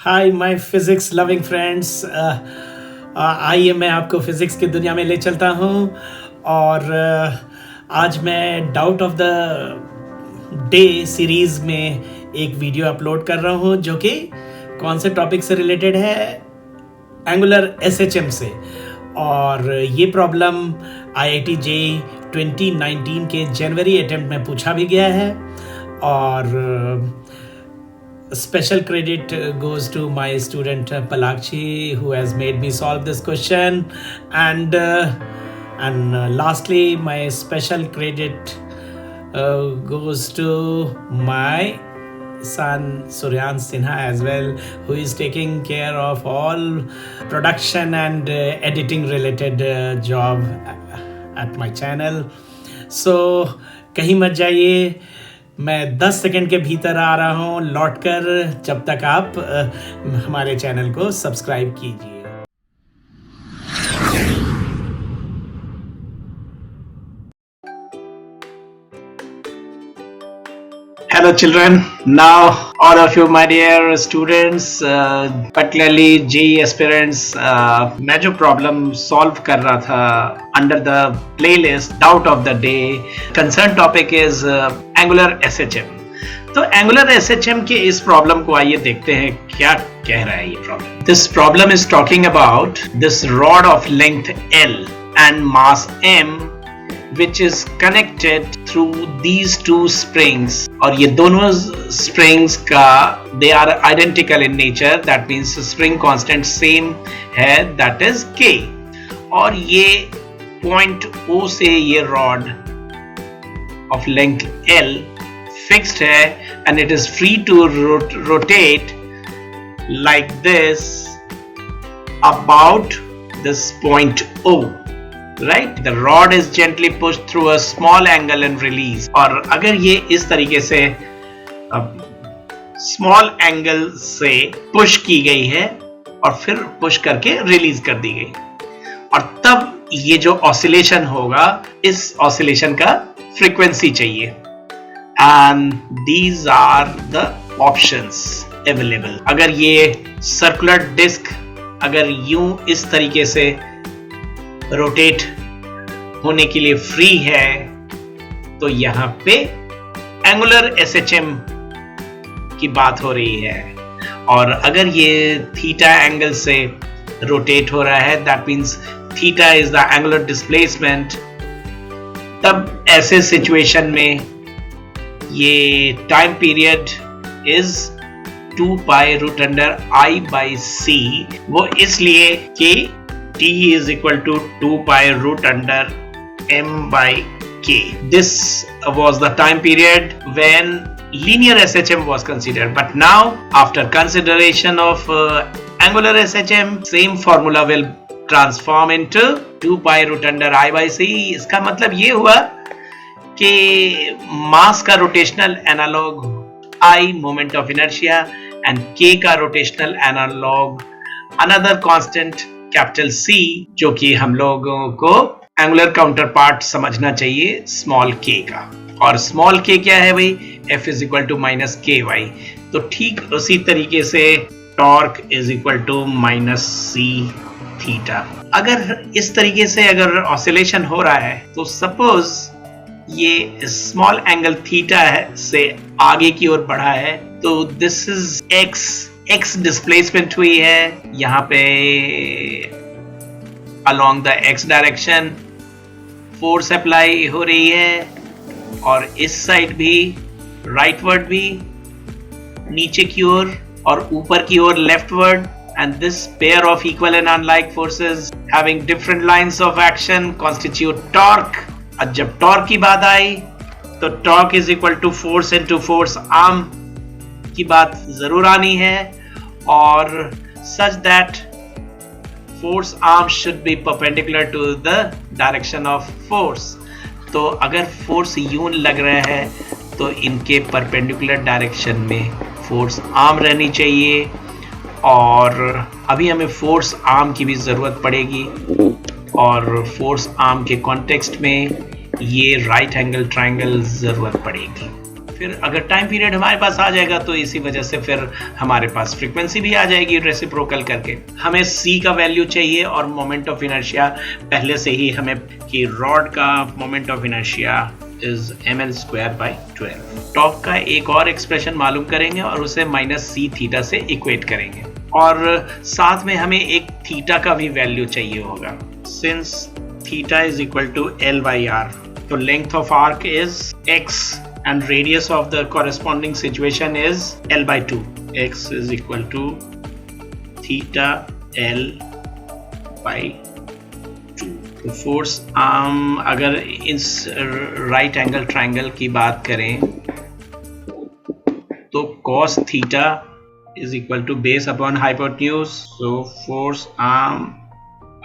Hi my physics loving friends. आइए मैं आपको फिजिक्स की दुनिया में ले चलता हूँ। और आज मैं doubt of the day series में एक वीडियो अपलोड कर रहा हूँ जो कि कौन से टॉपिक से रिलेटेड है, एंगुलर एसएचएम से। और ये प्रॉब्लम IIT JEE 2019 के जनवरी अटेम्प्ट में पूछा भी गया है। और special credit goes to my student Palakshi, who has made me solve this question, and lastly my special credit goes to my son Suryan Sinha as well, who is taking care of all production and editing related job at my channel. So कहीं मत जाइए, मैं 10 second के भीतर आ रहा हूँ लौटकर, जब तक आप हमारे चैनल को सब्सक्राइब कीजिए। Hello children, now all of you my dear students, particularly JEE aspirants, मैं जो problem solve कर रहा था under the playlist doubt of the day, concern topic is angular SHM। तो angular SHM के इस problem को आइए देखते हैं क्या कह रहा है ये problem। This problem is talking about this rod of length L and mass M which is connected through these two springs, और ये दोनों springs का they are identical in nature, that means spring constant same है, that is K। और ये point O से ये rod of length L fixed है and it is free to rotate like this about this point O। Right? The rod is gently pushed through a small angle and release। और अगर ये इस तरीके से small angle से push की गई है और फिर push करके release कर दी गई, और तब ये जो oscillation होगा, इस oscillation का frequency चाहिए। And these are the options available। अगर ये circular disc अगर यूं इस तरीके से रोटेट होने के लिए फ्री है, तो यहां पे एंगुलर एसएचएम की बात हो रही है। और अगर ये थीटा एंगल से रोटेट हो रहा है, that means theta is the angular displacement, तब ऐसे सिचुएशन में ये time period is 2 pi root under I/c। वो इसलिए कि T is equal to 2 pi root under M/k। This was the time period when linear SHM was considered, but now after consideration of angular SHM, same formula will transform into 2 pi root under I/c। इसका मतलब ये हुआ कि mass का rotational analog I moment of inertia and k का rotational analog another constant capital C, जो कि हम लोगों को एंगुलर काउंटर पार्ट समझना चाहिए स्मॉल k का। और स्मॉल k क्या है भाई? F is equal to minus KY। तो ठीक उसी तरीके से torque is equal to minus C theta. अगर इस तरीके से अगर ऑसिलेशन हो रहा है, तो सपोज ये स्मॉल एंगल थीटा है से आगे की ओर बढ़ा है, तो दिस इज x डिस्प्लेसमेंट हुई है यहाँ पे along the x direction, force apply हो रही है, और इस साइड भी राइटवर्ड भी, नीचे की ओर और ऊपर की ओर leftward. And this pair of equal and unlike forces having different lines of action constitute torque. और जब टॉर्क की बात आई, तो torque is equal to force into force arm की बात जरूर आनी है, और such that force arm should be perpendicular to the direction of force। तो अगर फोर्स यूं लग रहा है, तो इनके परपेंडिकुलर डायरेक्शन में फोर्स आर्म रहनी चाहिए। और अभी हमें फोर्स आर्म की भी जरूरत पड़ेगी, और फोर्स आर्म के कॉन्टेक्स्ट में ये राइट एंगल ट्रायंगल जरूरत पड़ेगी। फिर अगर टाइम पीरियड हमारे पास आ जाएगा तो इसी वजह से फिर हमारे पास फ्रीक्वेंसी भी आ जाएगी रेसिप्रोकल करके। हमें c का वैल्यू चाहिए और मोमेंट ऑफ इनर्शिया पहले से ही हमें कि रॉड का moment of inertia is ml²/12। Torque का एक और एक्सप्रेशन मालूम करेंगे और उसे -c थीटा से इक्वेट करेंगे और साथ में हमें एक थीटा का भी वैल्यू चाहिए होगा। Since theta is equal to L/R, तो length of arc is x and radius of the corresponding situation is L/2. X is equal to theta L/2. तो फोर्स आर्म अगर इस राइट एंगल ट्रायंगल की बात करें तो cos theta is equal to base upon hypotenuse. So force arm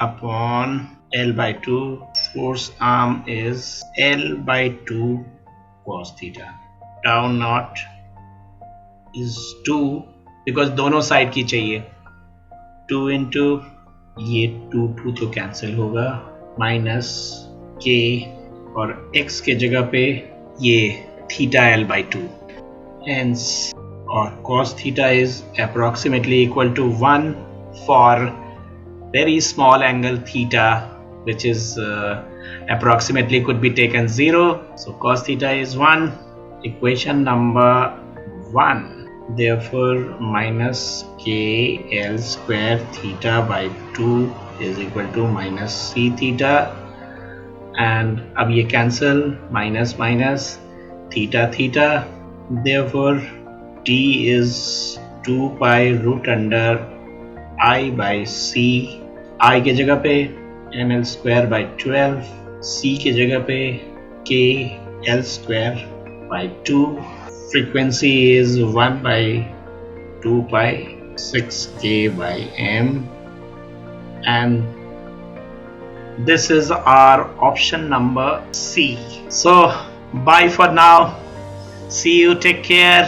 upon L/2. Force arm is L/2 cos theta. Tau naught is 2 because दोनों side की चाहिए। 2 into ये 2 तो कैंसिल होगा, माइनस k और x के जगह पे ये theta L/2। Hence or cos theta is approximately equal to 1 for very small angle theta, which is approximately could be taken 0. So cos theta is 1, equation number 1. Therefore minus k L square theta by 2 is equal to minus c theta, and अब ये cancel, minus minus theta theta. Therefore t is 2 pi root under I by c. I के जगह पे ml²/12, c के जगह पे k L²/2. Frequency is 1/2 pi 6k by m, and this is our option number C. So bye for now. See you. Take care.